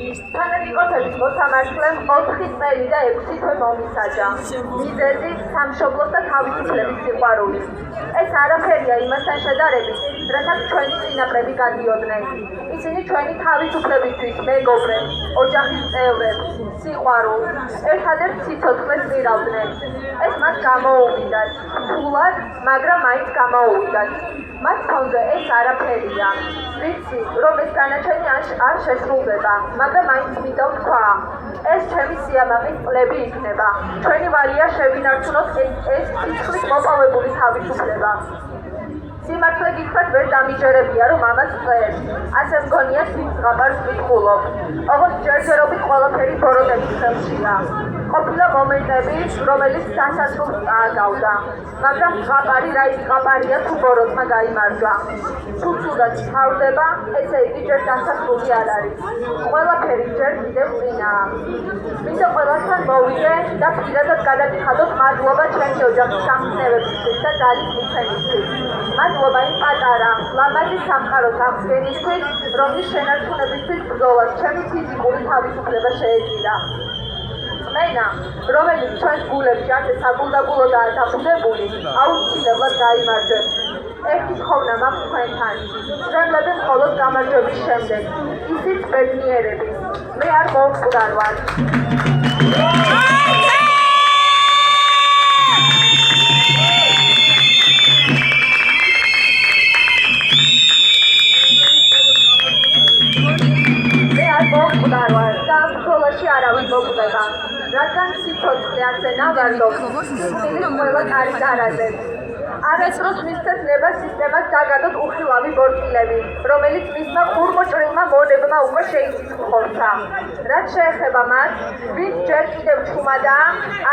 თანადიკოსების მოსამართლემ 4 წელი და 6 თვე მომისაჯა. მიზეზი სამშობლოს და თავისუფლების სიყვარული. ეს არაფერია იმასთან შედარებით, რასაც ჩვენი წინაპრები გადიოდნენ. ისინი ჩვენი თავისუფლებისთვის მეგობრებს, ოჯახის წევრებს, სიყვარულს, ერთადერთ სიცოცხლეს მიღავდნენ. ეს მათ გამოუვიდათ, რთულად, მაგრამ მაინც გამოუვიდათ. მათ ფონზე ეს არაფერია. ვიცი, რომ ეს განაჩენი არ შესრულდება, მაგრამ მაინც მინდა ვთქვა. ეს ჩემი სიამაყის წლები იქნება. ჩვენი ვალია შევინარჩუნოთ ეს სიცხლის მოპოვებული თავისუფლება. სიმართლე გითხრათ ვერ დამიჯერებია, რომ ამას წერს. ასე მგონია სიძღაპარს ვიტყულობ. ოღონდ ჯერჯერობით ყველაფერი ბოროტების ხელშია. ყოფილა მომენტები, რომელიც სასასრულს წააგავდა, მაგრამ ზღაპარი რა ის ზღაპარია თუ ბოროტმა გაიმარჯვა. თუ ცუდად თავდება, ესე იგი ჯერ დასასრული არ არის. ყველაფერი ჯერ კიდევ წინაა. მინდა ყველასთან მოვიდე და პირადად გადაგიხადოთ მადლობა ჩვენი ოჯახის სამხნევებისთვის და ძალის მიცემისთვის. მადლობა იმ პატარა, ლამაზი სამყაროს აღდგენისთვის, რომლის შენარჩუნებისთვის ბრძოლას ჩემი ფიზიკური თავისუფლება შეეძინა. მენა, რომელიც ჩვენს გულებში ასე საგულდაგულოდაა დაბუდებული, აუცილებლად გაიმარჯვებს. ერთი თხოვნა მაქვს თქვენთან. სტრემლები მხოლოდ გამარჯვების შემდეგ, ისიც ბედნიერების. მე არ მოვკვდარ ვარ. არავინ მოკვდება, რადგან სიცოცხლე ასე ნაბარდობს, სიკვდილის ყველა კარის არაძებს. არასდროს მისცეს ნება სისტემას დაგადოთ უხილავი ბორტილები, რომელიც მისმა ხურმოჭრილმა მონებმა უკვე შეიწიცხორცა. რაც შეეხება მას, ვინც ჯერ კიდევ ჩუმადაა,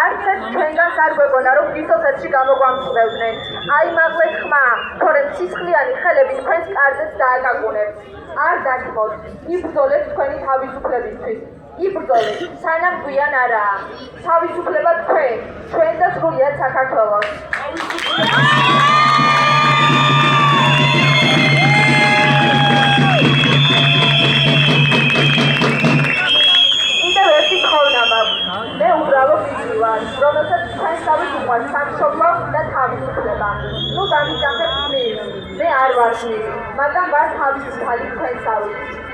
არც ერთ ჩვენგანს არ გვეგონა, რომ გისოცეთში გამოგვამწვევდნენ. აიმაღლეთ ხმა, თორემ სისხლიანი ხელები თქვენს კარზეც დააკაკუნებთ. არ დაგმოთ, იბრძოლეთ თქვენი თავისუფლებისთვის. იბრძოლეთ, სანამ გვიან არაა. თავისუფლება თქვენ და სრულიად საქართველოს. კიდევ ერთი თხოვნა მაქვს. მე უბრალო ბიჭი ვარ, რომელსაც თქვენსავით უყვარს სამშობლო და თავისუფლება. ნუ დამიჯახეთ გმირს. მე არ ვარ გმირი, მაგრამ ვარ თავისუფალი თქვენსავით.